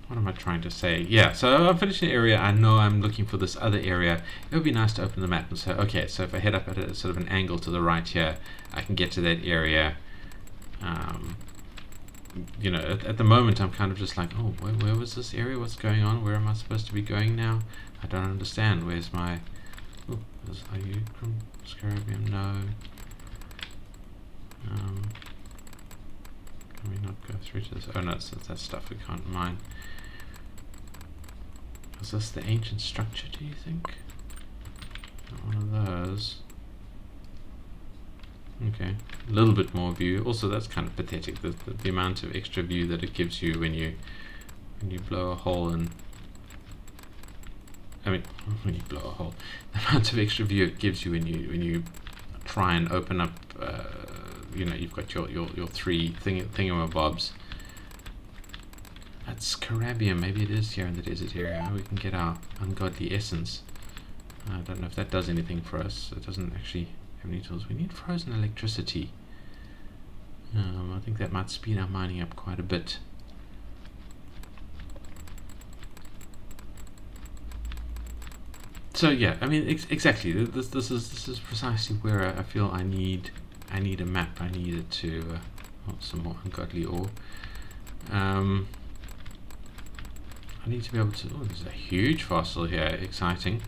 Speaker 1: what am I trying to say? Yeah, so I'm finishing an area, I know I'm looking for this other area. It would be nice to open the map and say, okay, so if I head up at a sort of an angle to the right here, I can get to that area. At the moment I'm kind of just like, oh, where was this area? What's going on? Where am I supposed to be going now? I don't understand. Where's my... Oh, are you from Scarabium? No. Can we not go through to this? Oh no, it's that stuff we can't mine. Is this the ancient structure, do you think? Not one of those. Okay, a little bit more view. Also, that's kind of pathetic. The amount of extra view that it gives you when you blow a hole in. I mean, when you blow a hole, the amount of extra view it gives you when you try and open up. You've got your three thingamabobs. That's Carabium. Maybe it is here in the desert area. We can get our ungodly essence. I don't know if that does anything for us. It doesn't actually have any tools. We need frozen electricity. I think that might speed our mining up quite a bit. So yeah, I mean exactly. This is precisely where I feel I need a map. I need it to some more ungodly ore. I need to be able to. Oh, there's a huge fossil here. Exciting.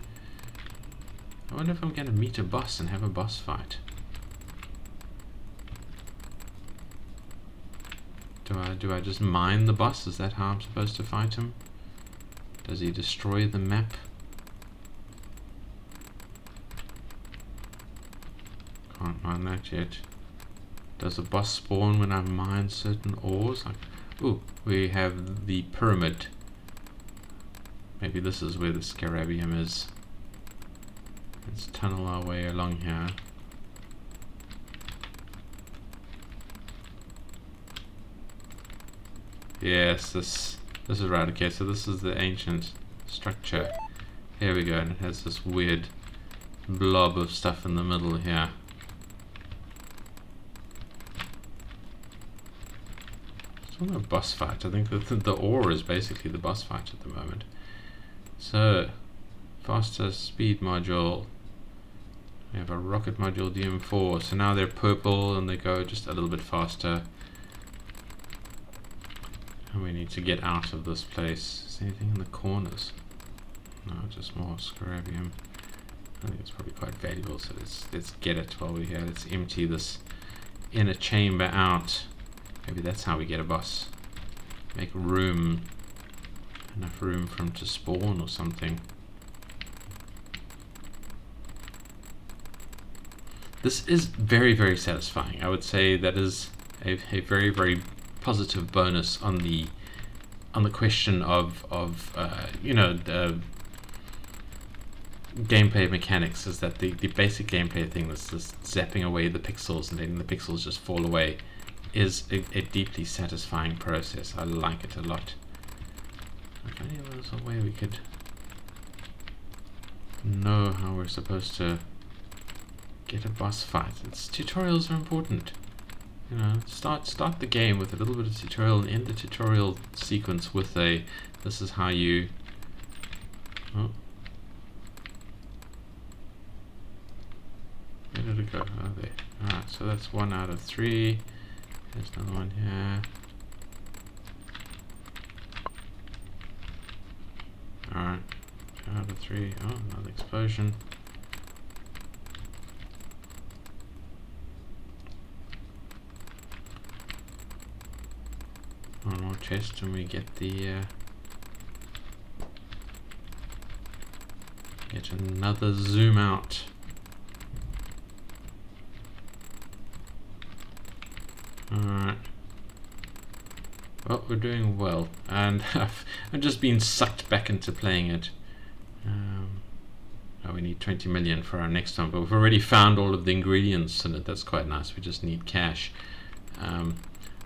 Speaker 1: I wonder if I'm going to meet a boss and have a boss fight. Do I just mine the boss? Is that how I'm supposed to fight him? Does he destroy the map? Can't mine that yet. Does a boss spawn when I mine certain ores? Like, ooh, we have the pyramid. Maybe this is where the Scarabium is. Let's tunnel our way along here. Yes, this is right. Okay, so this is the ancient structure. Here we go, and it has this weird blob of stuff in the middle here. It's not a boss fight. I think the ore is basically the boss fight at the moment. So, faster speed module. We have a rocket module DM4. So now they're purple and they go just a little bit faster. And we need to get out of this place. Is there anything in the corners? No, just more Scarabium. I think it's probably quite valuable, so let's get it while we're here. Let's empty this inner chamber out. Maybe that's how we get a boss. Make room. Enough room for him to spawn or something. This is very, very satisfying. I would say that is a very, very positive bonus on the question of the gameplay mechanics. Is that the basic gameplay thing that's just zapping away the pixels and letting the pixels just fall away is a deeply satisfying process. I like it a lot. If only there was a way we could know how we're supposed to get a boss fight. Tutorials are important. You know, start the game with a little bit of tutorial and end the tutorial sequence with a this is how you. Oh. Where did it go? Oh, there. Alright, so that's 1 out of 3. There's another one here. Alright, 2 out of 3. Oh, another explosion. One more chest and we get the get another zoom out. Alright. Well, we're doing well, and I've just been sucked back into playing it. Oh, we need 20 million for our next one, but we've already found all of the ingredients in it. That's quite nice. We just need cash.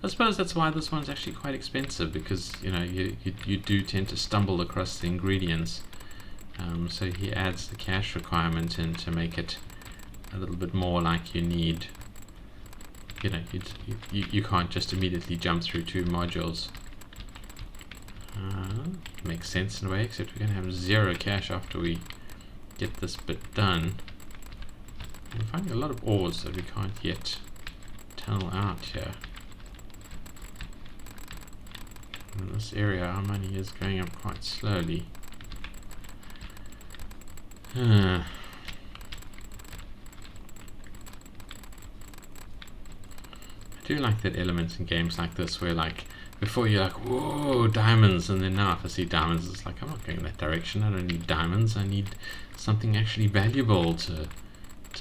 Speaker 1: I suppose that's why this one's actually quite expensive, because you do tend to stumble across the ingredients. So he adds the cash requirement in to make it a little bit more like you need. You can't just immediately jump through 2 modules. Makes sense in a way, except we're going to have 0 cash after we get this bit done. We're finding a lot of ores that we can't yet tunnel out here. In this area, our money is going up quite slowly. I do like that element in games like this where, like, before you're like, whoa, diamonds, and then now if I see diamonds, it's like, I'm not going in that direction. I don't need diamonds. I need something actually valuable to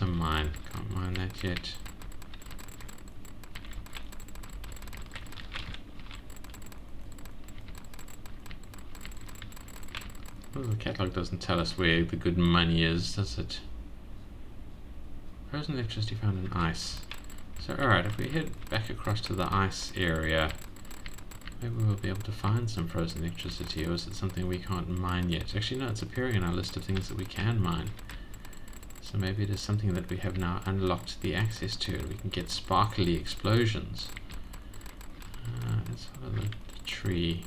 Speaker 1: mine. Can't mine that yet. Well, the catalog doesn't tell us where the good money is, does it? Frozen electricity found in ice. So alright, if we head back across to the ice area, maybe we'll be able to find some frozen electricity, or is it something we can't mine yet? Actually no, it's appearing in our list of things that we can mine. So maybe it is something that we have now unlocked the access to, and we can get sparkly explosions. Let's follow the tree.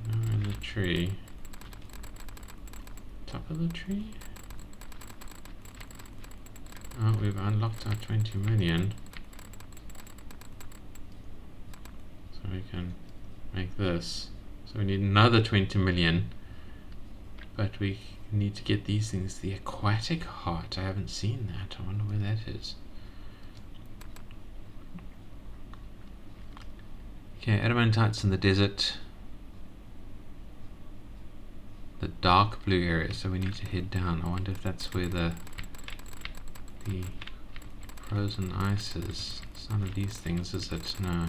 Speaker 1: No, in the tree. Top of the tree? Oh, we've unlocked our 20 million. So we can make this. So we need another 20 million. But we need to get these things. The aquatic heart. I haven't seen that. I wonder where that is. Okay, adamantites in the desert. The dark blue area, so we need to head down. I wonder if that's where the frozen ice is. It's none of these things, is it? No.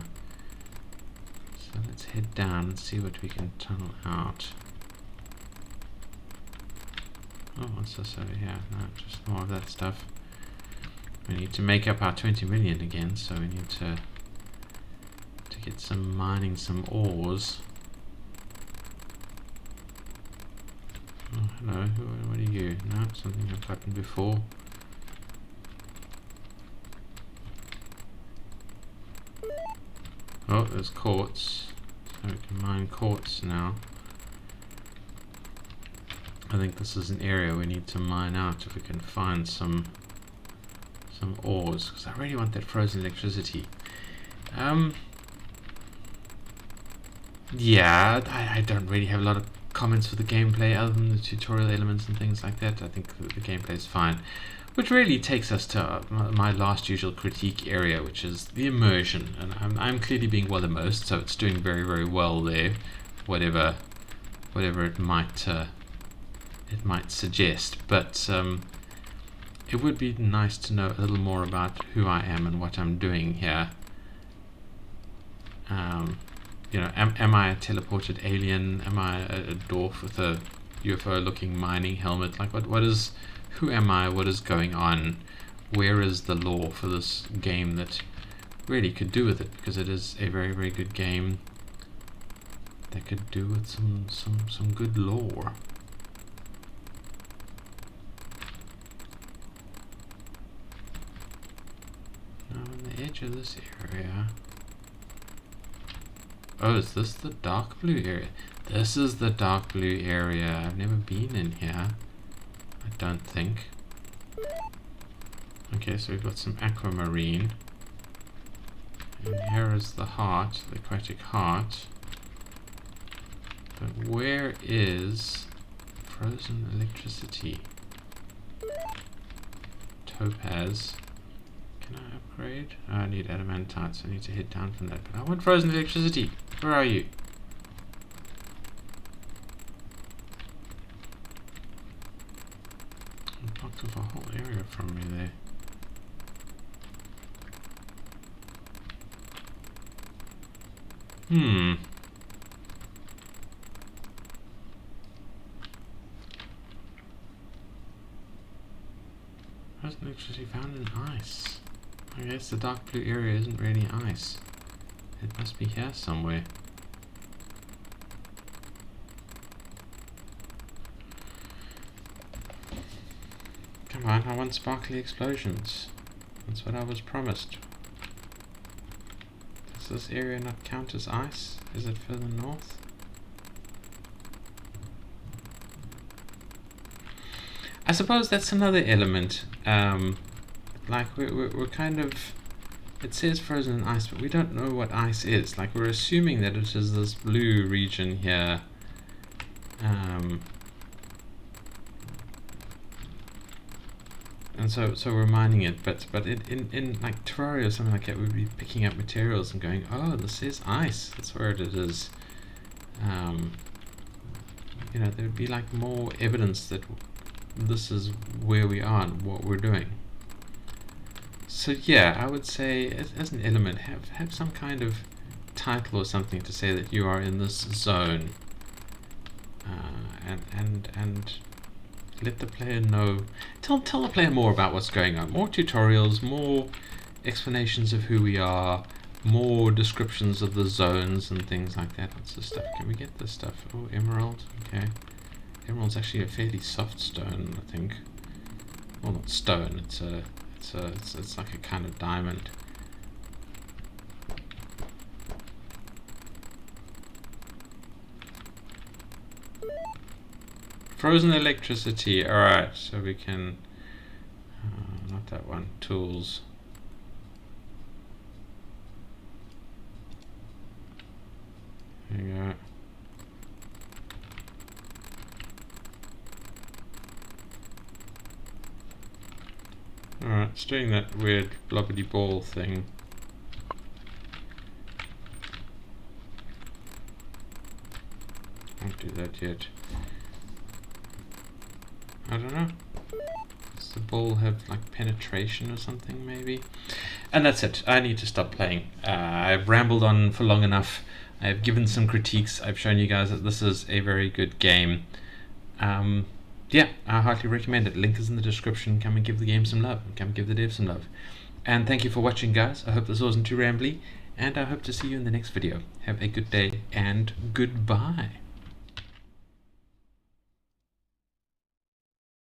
Speaker 1: So let's head down and see what we can tunnel out. Oh, what's this over here? No, just more of that stuff. We need to make up our 20 million again, so we need to get some mining, some ores. Oh, hello, what are you? No, something I've gotten before. Oh, there's quartz. So we can mine quartz now. I think this is an area we need to mine out if we can find some ores, because I really want that frozen electricity. Yeah, I don't really have a lot of comments for the gameplay other than the tutorial elements and things like that. I think the gameplay is fine, which really takes us to my last usual critique area, which is the immersion. And I'm clearly being well immersed, so it's doing very, very well there, whatever it might suggest. But it would be nice to know a little more about who I am and what I'm doing here. You know, am I a teleported alien? Am I a dwarf with a UFO-looking mining helmet? Like, who am I? What is going on? Where is the lore for this game that really could do with it? Because it is a very, very good game that could do with some good lore. Now, on the edge of this area. Oh, is this the dark blue area? This is the dark blue area. I've never been in here, I don't think. Okay, so we've got some aquamarine. And here is the heart, the aquatic heart. But where is frozen electricity? Topaz. Can I upgrade? Oh, I need adamantite, so I need to head down from that. But I want frozen electricity. Where are you? You blocked off a whole area from me there. Frozen electricity found in ice. I guess the dark blue area isn't really ice. It must be here somewhere. Come on, I want sparkly explosions. That's what I was promised. Does this area not count as ice? Is it further north? I suppose that's another element. Like we're kind of, it says frozen in ice, but we don't know what ice is. Like we're assuming that it is this blue region here. And so we're mining it, but in like Terraria or something like that, we'd be picking up materials and going, oh, this is ice. That's where it is. You know, there'd be like more evidence that this is where we are and what we're doing. So yeah, I would say as an element, have some kind of title or something to say that you are in this zone, and let the player know. Tell the player more about what's going on. More tutorials, more explanations of who we are, more descriptions of the zones and things like that. What's this stuff? Can we get this stuff? Oh, emerald. Okay. Emerald's actually a fairly soft stone, I think. Well, not stone. It's like a kind of diamond. Frozen electricity. All right, so we can. Not that one. Tools. There you go. Alright, it's doing that weird blobbity ball thing. Won't do that yet. I don't know. Does the ball have like penetration or something maybe? And that's it. I need to stop playing. I've rambled on for long enough. I've given some critiques. I've shown you guys that this is a very good game. Yeah, I highly recommend it. Link is in the description. Come and give the game some love. Come give the dev some love. And thank you for watching, guys. I hope this wasn't too rambly. And I hope to see you in the next video. Have a good day and goodbye.